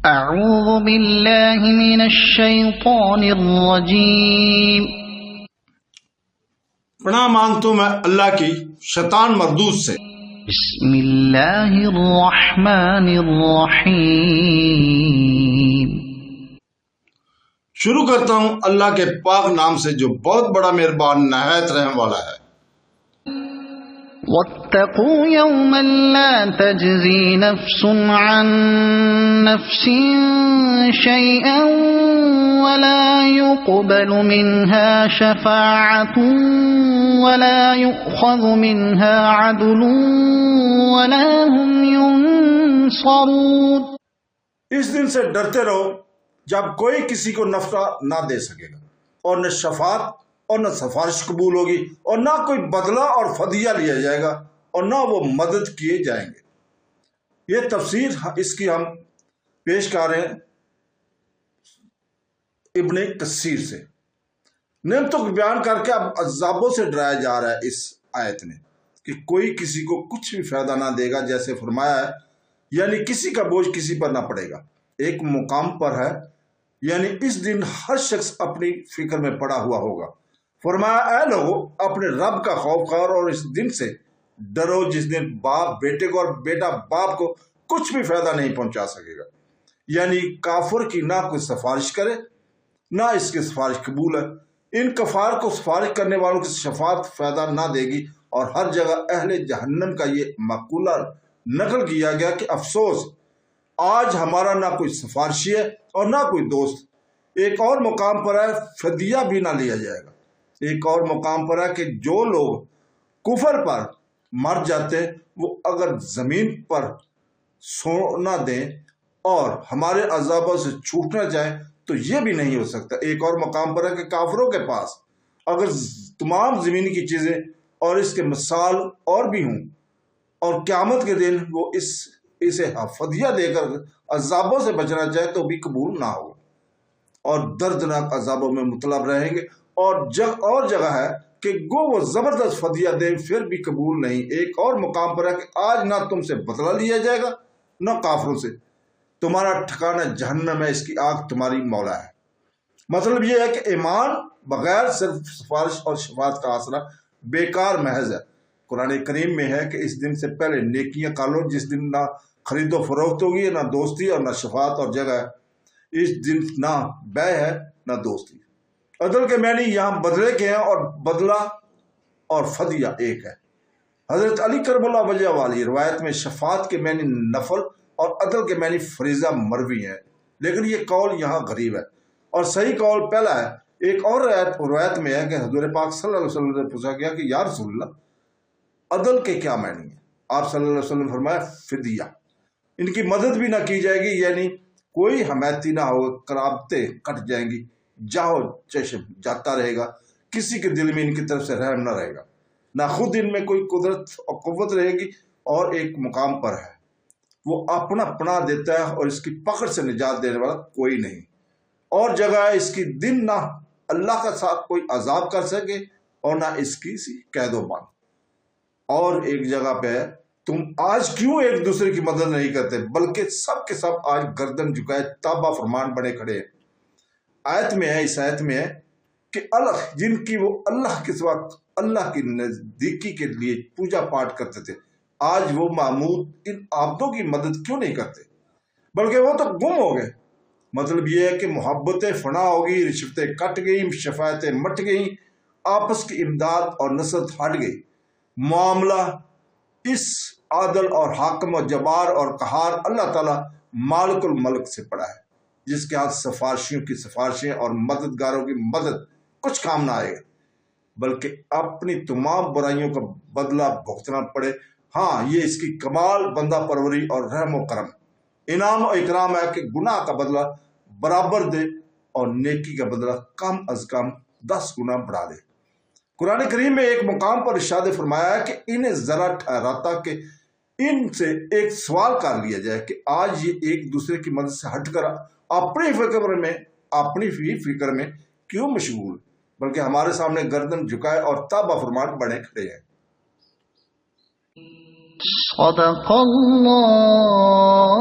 اعوذ باللہ من الشیطان الرجیم۔ پناہ مانگتا ہوں میں اللہ کی شیطان مردود سے۔ بسم اللہ الرحمن الرحیم۔ شروع کرتا ہوں اللہ کے پاک نام سے جو بہت بڑا مہربان نہایت رحم والا ہے۔ واتقوا یوما لا تجزی نفس عن نفس شیئا ولا يقبل منها شفاعة ولا يؤخذ منها عدل ولا هم ينصرون۔ اس دن سے ڈرتے رہو جب کوئی کسی کو نفع نہ دے سکے گا، اور نہ شفاعت اور نہ سفارش قبول ہوگی، اور نہ کوئی بدلہ اور فدیہ لیا جائے گا، اور نہ وہ مدد کیے جائیں گے۔ یہ تفسیر اس کی ہم پیش کر رہے ہیں ابن کثیر سے۔ نعمتوں کو بیان کر کے اب عذابوں سے ڈرایا جا رہا ہے اس آیت میں کہ کوئی کسی کو کچھ بھی فائدہ نہ دے گا، جیسے فرمایا ہے، یعنی کسی کا بوجھ کسی پر نہ پڑے گا۔ ایک مقام پر ہے، یعنی اس دن ہر شخص اپنی فکر میں پڑا ہوا ہوگا۔ فرمایا اے لوگو اپنے رب کا خوف کرو اور اس دن سے ڈرو جس دن باپ بیٹے کو اور بیٹا باپ کو کچھ بھی فائدہ نہیں پہنچا سکے گا، یعنی کافر کی نہ کوئی سفارش کرے نہ اس کی سفارش قبول ہے۔ ان کفار کو سفارش کرنے والوں کی شفاعت فائدہ نہ دے گی، اور ہر جگہ اہل جہنم کا یہ مقولہ نقل کیا گیا کہ افسوس آج ہمارا نہ کوئی سفارشی ہے اور نہ کوئی دوست۔ ایک اور مقام پر ہے فدیہ بھی نہ لیا جائے گا۔ ایک اور مقام پر ہے کہ جو لوگ کفر پر مر جاتے وہ اگر زمین پر سونا دیں اور ہمارے عذابوں سے چھوٹنا چاہیں تو یہ بھی نہیں ہو سکتا۔ ایک اور مقام پر ہے کہ کافروں کے پاس اگر تمام زمین کی چیزیں اور اس کے مثال اور بھی ہوں، اور قیامت کے دن وہ اسے فدیہ دے کر عذابوں سے بچنا چاہے تو بھی قبول نہ ہو، اور دردناک عذابوں میں مبتلا رہیں گے۔ اور جگہ ہے کہ گو وہ زبردست فدیہ دیں پھر بھی قبول نہیں۔ ایک اور مقام پر ہے کہ آج نہ تم سے بدلہ لیا جائے گا نہ کافروں سے، تمہارا ٹھکانہ جہنم ہے، اس کی آگ تمہاری مولا ہے۔ مطلب یہ ہے کہ ایمان بغیر صرف سفارش اور شفاعت کا آسرا بیکار محض ہے۔ قرآن کریم میں ہے کہ اس دن سے پہلے نیکیاں کر لو، جس دن نہ خرید و فروخت ہوگی، نہ دوستی اور نہ شفاعت اور جگہ ہے۔ اس دن نہ بے ہے نہ دوستی۔ عدل کے معنی یہاں بدلے کے ہیں، اور بدلہ اور فدیہ ایک ہے۔ حضرت علی کرم اللہ وجہ والی روایت میں شفاعت کے معنی نفل اور عدل کے معنی فریضہ مروی ہیں، لیکن یہ قول یہاں غریب ہے، اور صحیح قول پہلا ہے۔ ایک اور روایت میں ہے کہ حضور پاک صلی اللہ علیہ وسلم نے پوچھا گیا کہ یا رسول اللہ عدل کے کیا معنی ہے؟ آپ صلی اللہ علیہ وسلم نے فرمایا فدیہ، ان کی مدد بھی نہ کی جائے گی، یعنی کوئی حمایتی نہ ہو، قرابتیں کٹ جائیں گی، جاؤ چشم جاتا رہے گا، کسی کے دل میں ان کی طرف سے رحم نہ رہے گا، نہ خود ان میں کوئی قدرت اور قوت رہے گی۔ اور ایک مقام پر ہے وہ اپنا پناہ دیتا ہے اور اس کی پکڑ سے نجات دینے والا کوئی نہیں۔ اور جگہ ہے اس کی دن نہ اللہ کا ساتھ کوئی عذاب کر سکے اور نہ اس کی قید و بند۔ اور ایک جگہ پہ ہے تم آج کیوں ایک دوسرے کی مدد نہیں کرتے بلکہ سب کے سب آج گردن جھکائے تابع فرمان بنے کھڑے ہیں۔ آیت میں ہے، اس آیت میں ہے کہ اللہ جن کی وہ اللہ کے سوا اللہ کی نزدیکی کے لیے پوجا پاٹ کرتے تھے، آج وہ معمود ان عابدوں کی مدد کیوں نہیں کرتے بلکہ وہ تو گم ہو گئے۔ مطلب یہ ہے کہ محبتیں فنا ہو گئی، رشوتیں کٹ گئی، شفاعتیں مٹ گئیں، آپس کی امداد اور نصرت ہٹ گئی۔ معاملہ اس عادل اور حاکم و جبار اور قہار اللہ تعالیٰ مالک الملک سے پڑا ہے، جس کے ہاتھ سفارشیوں کی سفارشیں اور مددگاروں کی مدد کچھ کام نہ آئے گا، بلکہ اپنی تمام برائیوں کا بدلہ بھگتنا پڑے۔ ہاں، یہ اس کی کمال بندہ پروری اور رحم و کرم، انعام و اکرام ہے کہ گناہ کا بدلہ برابر دے اور نیکی کا بدلہ کم از کم 10 گنا بڑھا دے۔ قرآن کریم میں ایک مقام پر ارشاد فرمایا ہے کہ انہیں ذرا ٹھہراتا کہ ان سے ایک سوال کر لیا جائے کہ آج یہ ایک دوسرے کی مدد سے ہٹ کر اپنی فکر میں کیوں مشغول، بلکہ ہمارے سامنے گردن جھکائے اور تابع فرمان بنے کھڑے ہیں۔ صدق اللہ